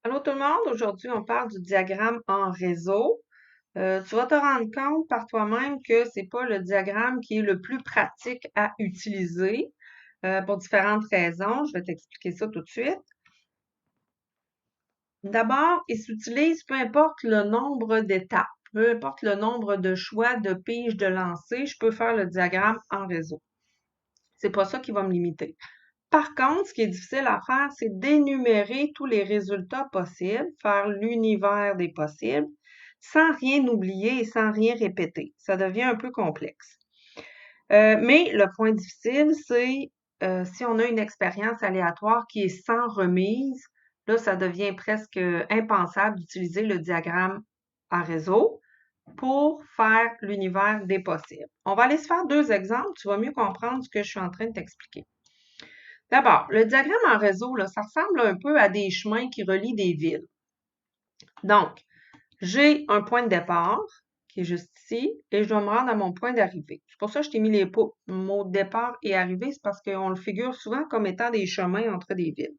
Allô tout le monde, aujourd'hui on parle du diagramme en réseau. Tu vas te rendre compte par toi-même que c'est pas le diagramme qui est le plus pratique à utiliser pour différentes raisons. Je vais t'expliquer ça tout de suite. D'abord, il s'utilise peu importe le nombre d'étapes, peu importe le nombre de choix, de piges, de lancers, je peux faire le diagramme en réseau. C'est pas ça qui va me limiter. Par contre, ce qui est difficile à faire, c'est d'énumérer tous les résultats possibles, faire l'univers des possibles, sans rien oublier et sans rien répéter. Ça devient un peu complexe. Mais le point difficile, c'est si on a une expérience aléatoire qui est sans remise, là, ça devient presque impensable d'utiliser le diagramme à réseau pour faire l'univers des possibles. On va aller se faire deux exemples, tu vas mieux comprendre ce que je suis en train de t'expliquer. D'abord, le diagramme en réseau, là, ça ressemble un peu à des chemins qui relient des villes. Donc, j'ai un point de départ qui est juste ici et je dois me rendre à mon point d'arrivée. C'est pour ça que je t'ai mis les mots départ et arrivée, c'est parce qu'on le figure souvent comme étant des chemins entre des villes.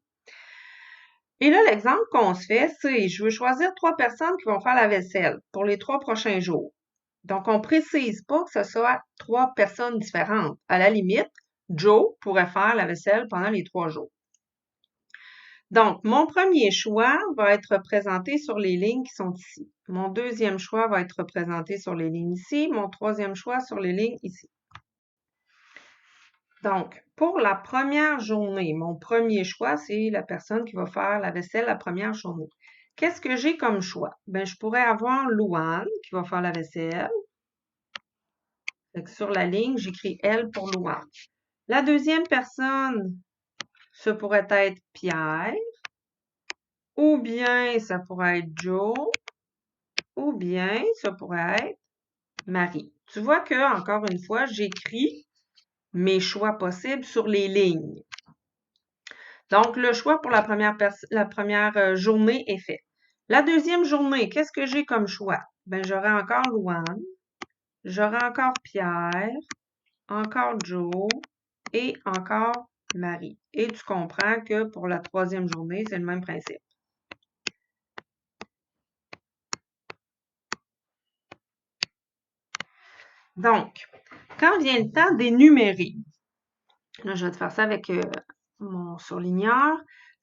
Et là, l'exemple qu'on se fait, c'est je veux choisir 3 personnes qui vont faire la vaisselle pour les 3 prochains jours. Donc, on précise pas que ce soit 3 personnes différentes. À la limite, Joe pourrait faire la vaisselle pendant les 3 jours. Donc, mon premier choix va être représenté sur les lignes qui sont ici. Mon deuxième choix va être représenté sur les lignes ici. Mon troisième choix sur les lignes ici. Donc, pour la première journée, mon premier choix, c'est la personne qui va faire la vaisselle la première journée. Qu'est-ce que j'ai comme choix? Ben, je pourrais avoir Louane qui va faire la vaisselle. Fait que sur la ligne, j'écris L pour Louane. La deuxième personne, ce pourrait être Pierre. Ou bien ça pourrait être Joe. Ou bien ça pourrait être Marie. Tu vois que, encore une fois, j'écris mes choix possibles sur les lignes. Donc, le choix pour la première journée est fait. La deuxième journée, qu'est-ce que j'ai comme choix? Ben, j'aurai encore Louane, j'aurai encore Pierre, encore Joe et encore Marie. Et tu comprends que pour la troisième journée, c'est le même principe. Donc, quand vient le temps d'énumérer, là, je vais te faire ça avec mon surligneur.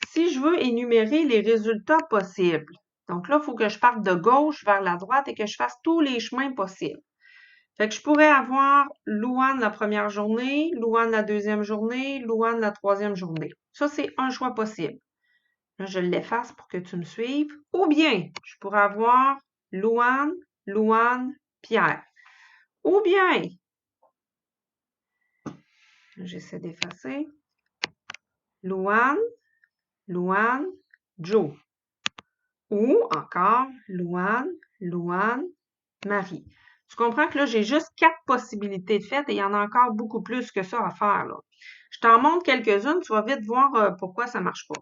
Si je veux énumérer les résultats possibles, donc là, il faut que je parte de gauche vers la droite et que je fasse tous les chemins possibles. Fait que je pourrais avoir Louane la première journée, Louane la deuxième journée, Louane la troisième journée. Ça, c'est un choix possible. Là, je l'efface pour que tu me suives. Ou bien, je pourrais avoir Louane, Louane, Pierre. Ou bien, j'essaie d'effacer, Louane, Louane, Joe. Ou encore Louane, Louane, Marie. Tu comprends que là, j'ai juste 4 possibilités de faites et il y en a encore beaucoup plus que ça à faire, là. Je t'en montre quelques-unes, tu vas vite voir pourquoi ça marche pas.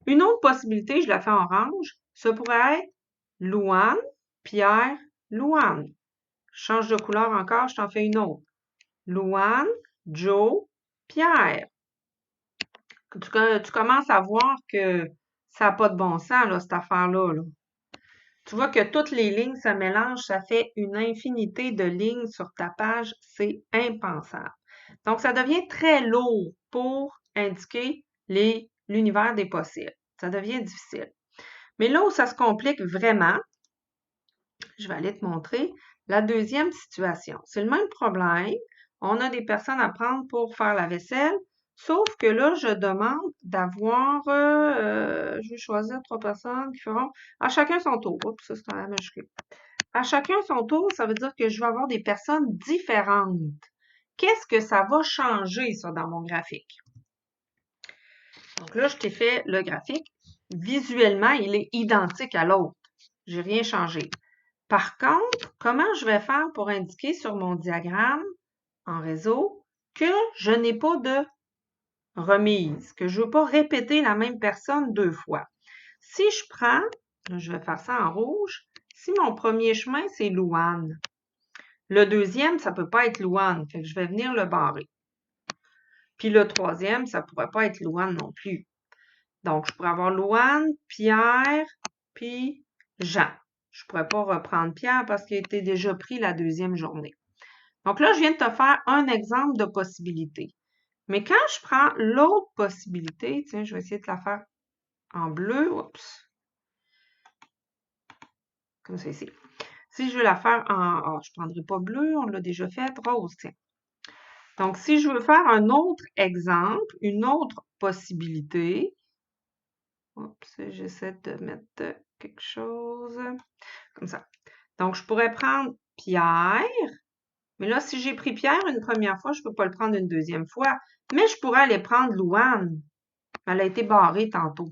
Une autre possibilité, je la fais en orange, ça pourrait être Louane, Pierre, Louane. Je change de couleur encore, je t'en fais une autre. Louane, Joe, Pierre. Tu commences à voir que ça n'a pas de bon sens, là, cette affaire-là, là. Tu vois que toutes les lignes se mélangent, ça fait une infinité de lignes sur ta page, c'est impensable. Donc, ça devient très lourd pour indiquer l'univers des possibles. Ça devient difficile. Mais là où ça se complique vraiment, je vais aller te montrer la deuxième situation. C'est le même problème. On a des personnes à prendre pour faire la vaisselle, sauf que là, je demande d'avoir, je vais choisir 3 personnes qui feront à chacun son tour. Oups, ça c'est un majuscule. À chacun son tour, ça veut dire que je vais avoir des personnes différentes. Qu'est-ce que ça va changer, ça, dans mon graphique? Donc là, je t'ai fait le graphique. Visuellement, il est identique à l'autre. J'ai rien changé. Par contre, comment je vais faire pour indiquer sur mon diagramme en réseau que je n'ai pas de remise, que je ne veux pas répéter la même personne 2 fois? Si je prends, je vais faire ça en rouge, si mon premier chemin, c'est Louane, le deuxième, ça ne peut pas être Louane, fait que je vais venir le barrer. Puis le troisième, ça ne pourrait pas être Louane non plus. Donc, je pourrais avoir Louane, Pierre, puis Jean. Je ne pourrais pas reprendre Pierre parce qu'il a été déjà pris la deuxième journée. Donc là, je viens de te faire un exemple de possibilité. Mais quand je prends l'autre possibilité, tiens, je vais essayer de la faire en bleu. Oups. Comme ça ici. Si je veux la faire en... je ne prendrai pas bleu, on l'a déjà fait. Rose, tiens. Donc, si je veux faire un autre exemple, une autre possibilité, oups, j'essaie de mettre quelque chose comme ça. Donc, je pourrais prendre Pierre, mais là, si j'ai pris Pierre une première fois, je ne peux pas le prendre une deuxième fois, mais je pourrais aller prendre Louane. Elle a été barrée tantôt.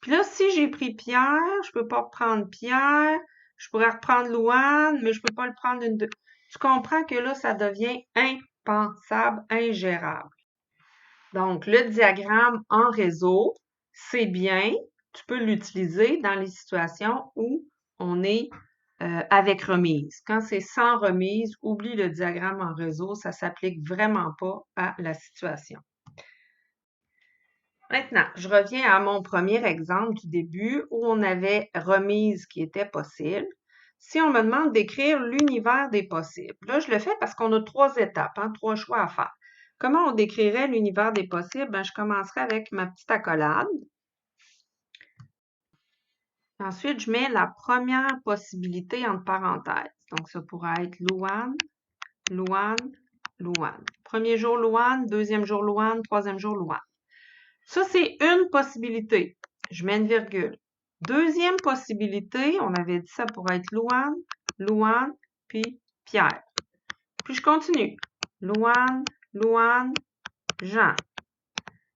Puis là, si j'ai pris Pierre, je ne peux pas reprendre Pierre, je pourrais reprendre Louane, mais je ne peux pas le prendre une deuxième. Tu comprends que là, ça devient impensable, ingérable. Donc, le diagramme en réseau, c'est bien. Tu peux l'utiliser dans les situations où on est avec remise. Quand c'est sans remise, oublie le diagramme en réseau, ça ne s'applique vraiment pas à la situation. Maintenant, je reviens à mon premier exemple du début où on avait remise qui était possible. Si on me demande d'écrire l'univers des possibles, là, je le fais parce qu'on a 3 étapes, 3 choix à faire. Comment on décrirait l'univers des possibles? Ben, je commencerai avec ma petite accolade. Ensuite, je mets la première possibilité entre parenthèses. Donc, ça pourrait être Louane, Louane, Louane. Premier jour, Louane. Deuxième jour, Louane. Troisième jour, Louane. Ça, c'est une possibilité. Je mets une virgule. Deuxième possibilité, on avait dit ça pourrait être Louane, Louane, puis Pierre. Puis je continue. Louane, Louane, Jean.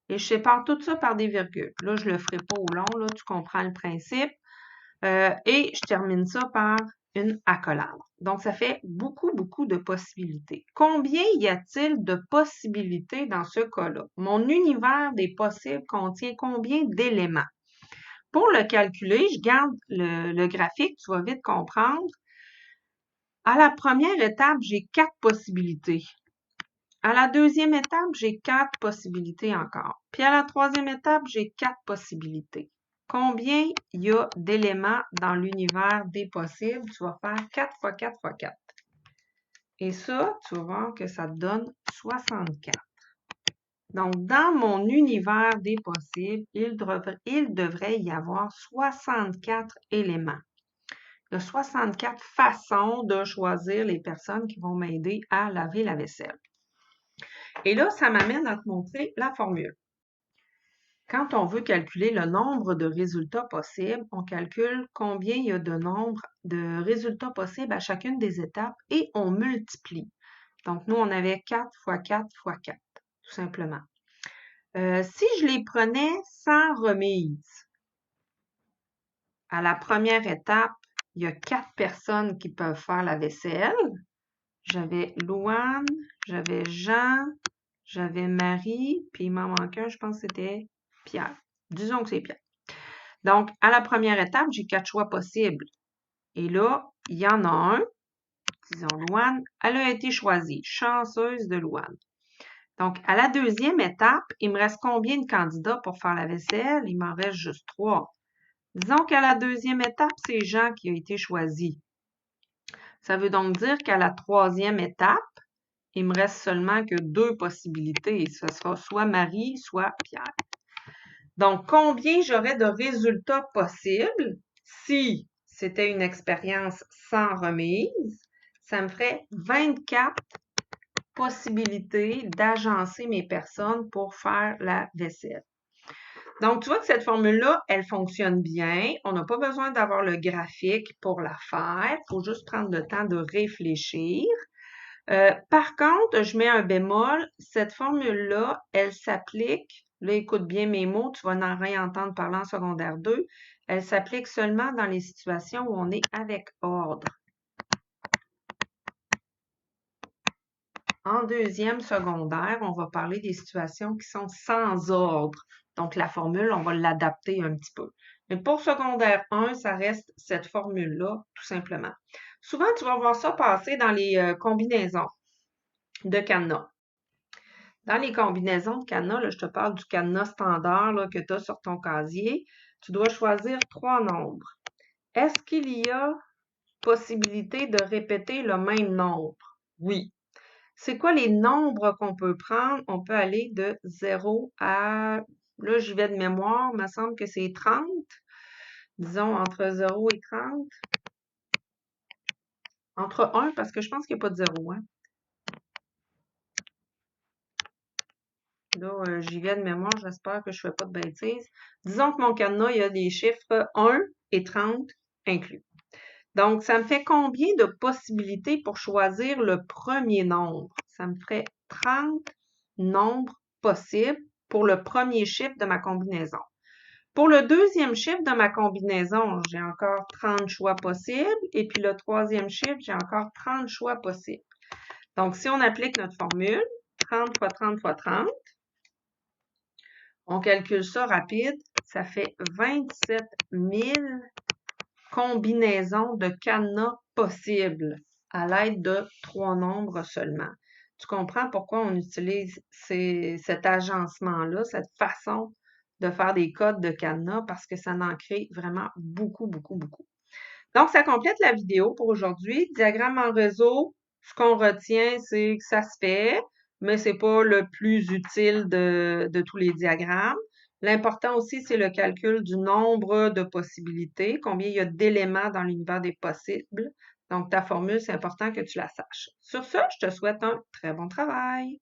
Et je sépare tout ça par des virgules. Là, je ne le ferai pas au long, là, tu comprends le principe. Et je termine ça par une accolade. Donc, ça fait beaucoup, beaucoup de possibilités. Combien y a-t-il de possibilités dans ce cas-là? Mon univers des possibles contient combien d'éléments? Pour le calculer, je garde le graphique, tu vas vite comprendre. À la première étape, j'ai 4 possibilités. À la deuxième étape, j'ai 4 possibilités encore. Puis à la troisième étape, j'ai 4 possibilités. Combien il y a d'éléments dans l'univers des possibles? Tu vas faire 4 fois 4 fois 4. Et ça, tu vas voir que ça te donne 64. Donc, dans mon univers des possibles, il devrait y avoir 64 éléments. Il y a 64 façons de choisir les personnes qui vont m'aider à laver la vaisselle. Et là, ça m'amène à te montrer la formule. Quand on veut calculer le nombre de résultats possibles, on calcule combien il y a de nombre de résultats possibles à chacune des étapes et on multiplie. Donc, nous, on avait 4 fois 4 fois 4, tout simplement. Si je les prenais sans remise, à la première étape, il y a 4 personnes qui peuvent faire la vaisselle. J'avais Louane, j'avais Jean, j'avais Marie, puis il m'en manque un, je pense que c'était Pierre. Disons que c'est Pierre. Donc, à la première étape, j'ai 4 choix possibles. Et là, il y en a un, disons Louane, elle a été choisie. Chanceuse de Louane. Donc, à la deuxième étape, il me reste combien de candidats pour faire la vaisselle? Il m'en reste juste 3. Disons qu'à la deuxième étape, c'est Jean qui a été choisi. Ça veut donc dire qu'à la troisième étape, il me reste seulement que 2 possibilités. Ce sera soit Marie, soit Pierre. Donc, combien j'aurais de résultats possibles si c'était une expérience sans remise? Ça me ferait 24 possibilités d'agencer mes personnes pour faire la vaisselle. Donc, tu vois que cette formule-là, elle fonctionne bien. On n'a pas besoin d'avoir le graphique pour la faire. Il faut juste prendre le temps de réfléchir. Par contre, je mets un bémol. Cette formule-là, elle s'applique, là, écoute bien mes mots, tu vas en réentendre parler en secondaire 2. Elle s'applique seulement dans les situations où on est avec ordre. En deuxième secondaire, on va parler des situations qui sont sans ordre. Donc, la formule, on va l'adapter un petit peu. Mais pour secondaire 1, ça reste cette formule-là, tout simplement. Souvent, tu vas voir ça passer dans les combinaisons de cadenas. Dans les combinaisons de cadenas, là, je te parle du cadenas standard là, que tu as sur ton casier. Tu dois choisir 3 nombres. Est-ce qu'il y a possibilité de répéter le même nombre? Oui. C'est quoi les nombres qu'on peut prendre? On peut aller de 0 à, là j'y vais de mémoire, il me semble que c'est 30. Disons entre 0 et 30. Entre 1, parce que je pense qu'il n'y a pas de 0, hein. Là, j'y vais de mémoire, j'espère que je ne fais pas de bêtises. Disons que mon cadenas, il y a des chiffres 1 et 30 inclus. Donc, ça me fait combien de possibilités pour choisir le premier nombre? Ça me ferait 30 nombres possibles pour le premier chiffre de ma combinaison. Pour le deuxième chiffre de ma combinaison, j'ai encore 30 choix possibles. Et puis le troisième chiffre, j'ai encore 30 choix possibles. Donc, si on applique notre formule, 30 fois 30 fois 30, on calcule ça rapide, ça fait 27 000 combinaisons de cadenas possibles à l'aide de 3 nombres seulement. Tu comprends pourquoi on utilise cet agencement-là, cette façon de faire des codes de cadenas, parce que ça en crée vraiment beaucoup, beaucoup, beaucoup. Donc, ça complète la vidéo pour aujourd'hui. Diagramme en réseau, ce qu'on retient, c'est que ça se fait, mais c'est pas le plus utile de tous les diagrammes. L'important aussi, c'est le calcul du nombre de possibilités, combien il y a d'éléments dans l'univers des possibles. Donc, ta formule, c'est important que tu la saches. Sur ce, je te souhaite un très bon travail.